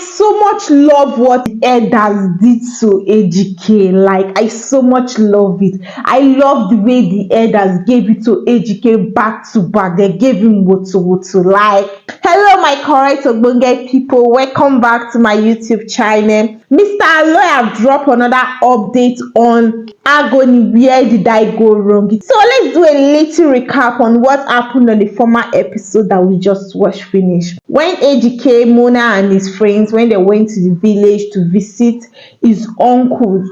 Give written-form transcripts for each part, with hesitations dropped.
so much love what the elders did to Ejike. Like, I so much love it. I love the way the elders gave it to Ejike back to back. They gave him woto. Like, hello, my correct Ogbonge people. Welcome back to my YouTube channel. Mr. ALOY have dropped another update on Agony. Where did I go wrong? So let's do a little recap on what happened on the former episode that we just watched finish. When Ejike, Mona and his friends, when they went to the village to visit his uncle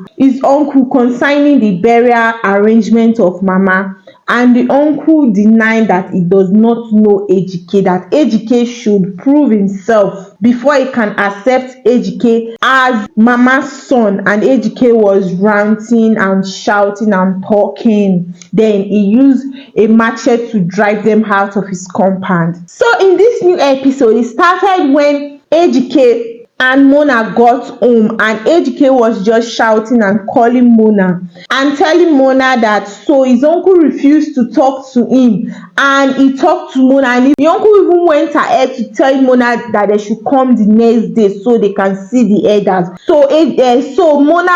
concerning the burial arrangement of Mama, and the uncle denied that he does not know Ejike, that Ejike should prove himself before he can accept Ejike as Mama's son. And Ejike was ranting and shouting and talking. Then he used a machete to drive them out of his compound. So in this new episode, it started when Ejike and Mona got home, and Ejike was just shouting and calling Mona and telling Mona that so his uncle refused to talk to him, and he talked to Mona, and the uncle even went ahead to tell Mona that they should come the next day so they can see the elders. So Mona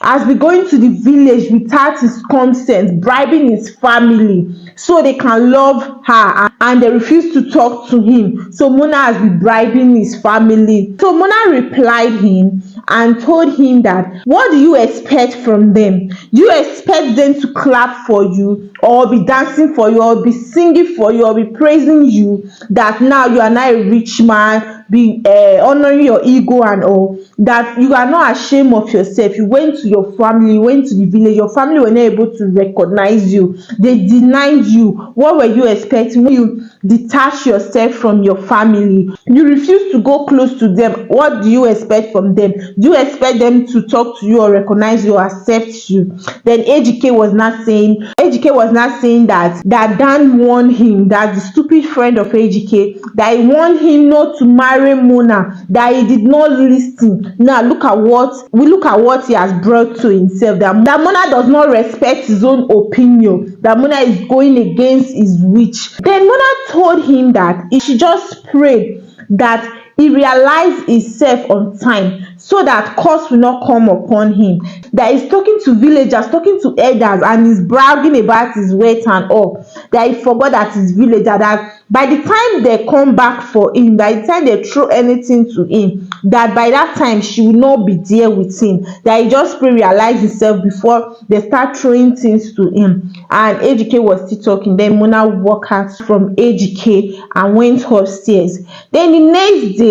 has been going to the village without his consent, bribing his family so they can love her, and they refuse to talk to him. So Mona has been bribing his family. So Mona replied him and told him that, what do you expect from them? Do you expect them to clap for you, or be dancing for you, or be singing for you, or be praising you, that now you are not a rich man, be honoring your ego and all, that you are not ashamed of yourself? You went to your family, you went to the village, your family were not able to recognize you, they denied you. What were you expecting when you detach yourself from your family? You refuse to go close to them. What do you expect from them? Do you expect them to talk to you or recognize you or accept you? Then Ejike was not saying that Dan warned him, that the stupid friend of Ejike, that he warned him not to marry Mona, that he did not listen. Now look at what he has brought to himself, that Mona does not respect his own opinion, that Mona is going against his wish. Then Mona told him that he should just pray that he realized himself on time, so that curse will not come upon him. That he's talking to villagers, talking to elders, and he's bragging about his weight and all. That he forgot that his villager, that by the time they come back for him, by the time they throw anything to him, that by that time she will not be there with him. That he just realized himself before they start throwing things to him. And Ejike was still talking. Then Mona walked out from Ejike and went upstairs. Then the next day,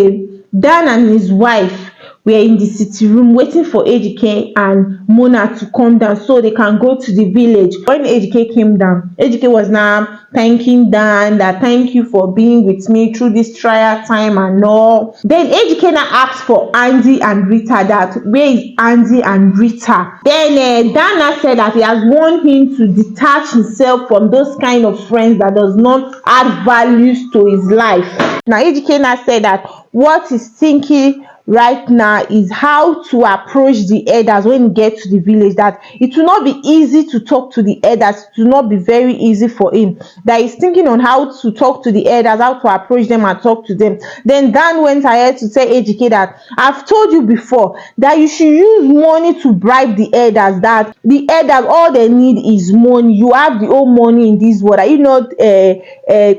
Dan and his wife were in the sitting room waiting for Ejike and Mona to come down so they can go to the village. When Ejike came down, Ejike was now thanking Dan, that thank you for being with me through this trial time and all. Then Ejike now asked for Andy and Rita, that where is Andy and Rita? Then Dan now said that he has warned him to detach himself from those kind of friends that does not add values to his life. Now Ejike now said that what he's thinking right now is how to approach the elders when you get to the village, that it will not be easy to talk to the elders, it will not be very easy for him, that he's thinking on how to talk to the elders, how to approach them and talk to them. Then Dan went ahead to say Ejike that I've told you before that you should use money to bribe the elders, that the elders, all they need is money. You have the whole money in this world, you not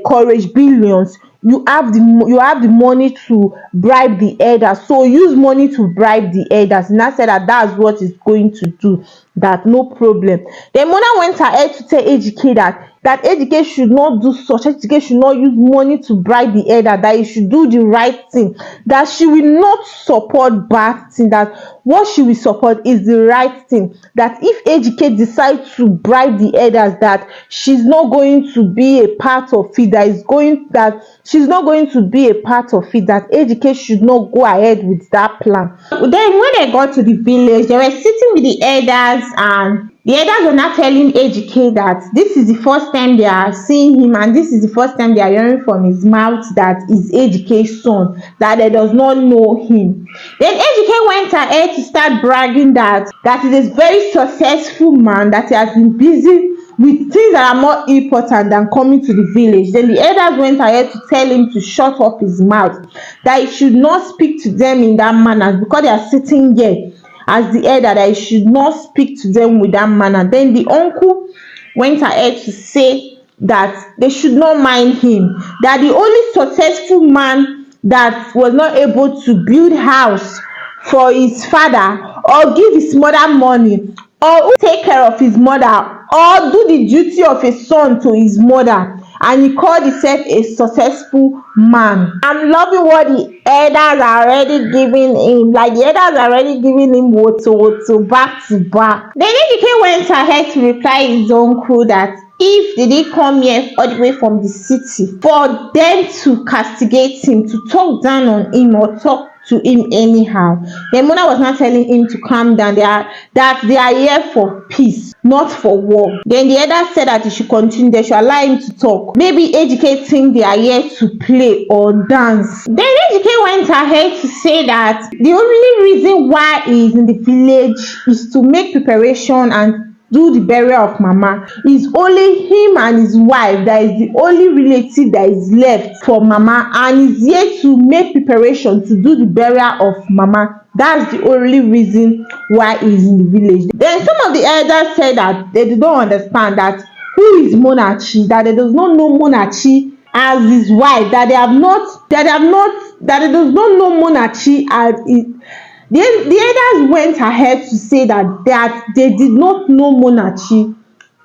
courage billions. You have the money to bribe the elders, so use money to bribe the elders. And I said that that's what he's going to do, that no problem. Then Mona went ahead to tell Ejike that Ejike should not do such. Ejike should not use money to bribe the elder, that he should do the right thing, that she will not support bad thing, that what she will support is the right thing, that if Ejike decides to bribe the elders, that she's not going to be a part of it, that she's not going to be a part of it, that Ejike should not go ahead with that plan. Then when they got to the village, they were sitting with the elders, and the elders were not telling Ejike that this is the first time they are seeing him, and this is the first time they are hearing from his mouth that is Ejike's son, that they does not know him. Then Ejike went ahead to start bragging that he is a very successful man, that he has been busy with things that are more important than coming to the village. Then the elders went ahead to tell him to shut up his mouth, that he should not speak to them in that manner, because they are sitting there as the elder, that he should not speak to them with that manner. Then the uncle went ahead to say that they should not mind him, that the only successful man that was not able to build house for his father, or give his mother money, or take care of his mother, or do the duty of a son to his mother, and he called himself a successful man. I'm loving what the elders are already giving him. Like, the elders are already giving him woto back to back. Then Ejike went ahead to reply his uncle that if they did come here all the way from the city for them to castigate him, to talk down on him or talk to him anyhow, the mother was not telling him to calm down. That they are here for peace, not for war. Then the elder said that he should continue, they should allow him to talk. Maybe Ejike think they are here to play or dance. Then Ejike went ahead to say that the only reason why he is in the village is to make preparation and do the burial of mama. It's only him and his wife that is the only relative that is left for mama, and he's here to make preparation to do the burial of mama. That's the only reason why he's in the village. Then some of the elders said that they don't understand that who is Monachi, that they does not know Monachi as his wife, that they does not know Monachi as his. The elders went ahead to say that they did not know Monachi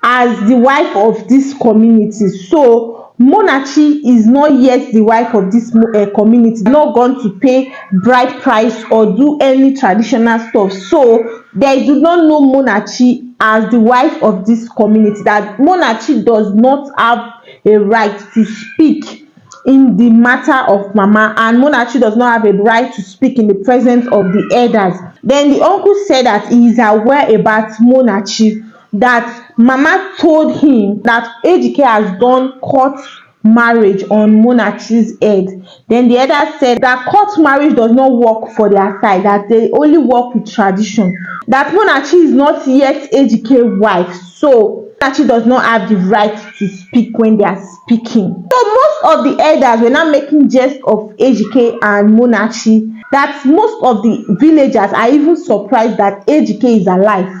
as the wife of this community. So Monachi is not yet the wife of this community. They're not going to pay bride price or do any traditional stuff. So they do not know Monachi as the wife of this community. That Monachi does not have a right to speak in the matter of mama, and Monachi does not have a right to speak in the presence of the elders. Then the uncle said that he is aware about Monachi, that mama told him that Ejike has done court marriage on Monachi's head. Then the elder said that court marriage does not work for their side, that they only work with tradition, that Monachi is not yet Ejike's wife, so Monachi does not have the right to speak when they are speaking. So most of the elders were not making jest of Ejike and Monachi, that most of the villagers are even surprised that Ejike is alive,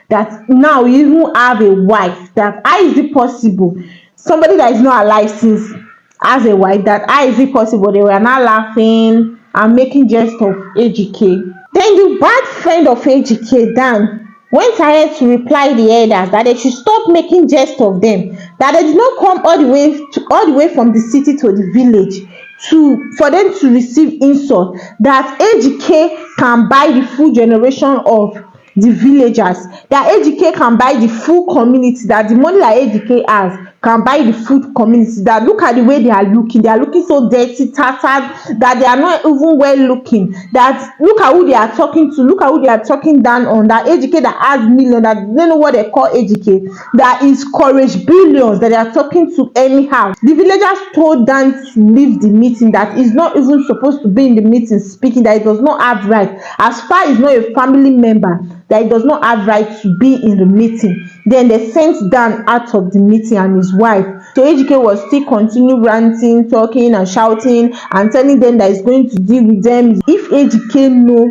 that now you even have a wife. That how is it possible? Somebody that is not alive since has a wife, that how is it possible? They were not laughing and making jest of Ejike. Then the bad friend of Ejike, Dan, went ahead to reply the elders that they should stop making jest of them, that they did not come all the way from the city to the village for them to receive insult, that Ejike can buy the full generation of the villagers, that Ejike can buy the full community, that the money that Ejike has can buy the full community, that look at the way they are looking so dirty, tattered, that they are not even well looking, that look at who they are talking to, look at who they are talking down on, that Ejike that has millions, that they don't know what they call Ejike, that is courage billions, that they are talking to anyhow. The villagers told Dan to leave the meeting, that he's not even supposed to be in the meeting speaking, that he does not have right, as far as he's not a family member, that he does not have right to be in the meeting. Then they sent Dan out of the meeting and his wife. So Ejike was still continue ranting, talking and shouting and telling them that he's going to deal with them. If Ejike know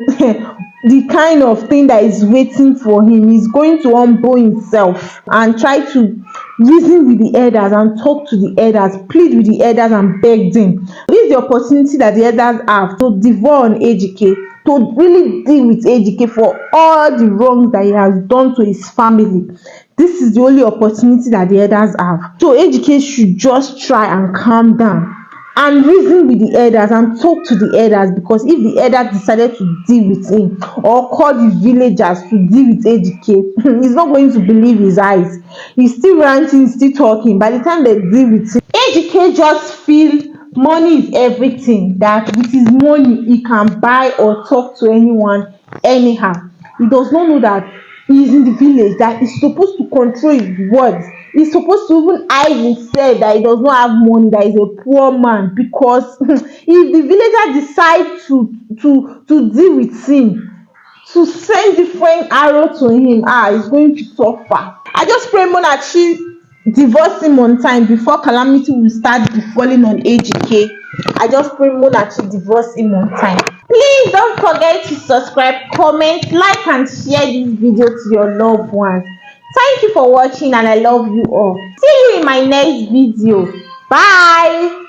the kind of thing that is waiting for him, he's going to humble himself and try to reason with the elders and talk to the elders, plead with the elders and beg them. This is the opportunity that the elders have to devour on Ejike, to really deal with Ejike for all the wrongs that he has done to his family. This is the only opportunity that the elders have. So Ejike should just try and calm down and reason with the elders and talk to the elders, because if the elders decided to deal with him or call the villagers to deal with Ejike, he's not going to believe his eyes. He's still ranting, still talking. By the time they deal with him, Ejike just feels money is everything, that with his money he can buy or talk to anyone anyhow. He does not know that he is in the village, that he's supposed to control his words. He's supposed to even hide himself, that he does not have money, that he's a poor man, because if the villagers decide to deal with him, to send different arrow to him, he's going to suffer. I just pray Monachi divorce him on time before calamity will start befalling on AGK. I just pray Monachi divorce him on time. Please don't forget to subscribe, comment, like, and share this video to your loved ones. Thank you for watching, and I love you all. See you in my next video. Bye.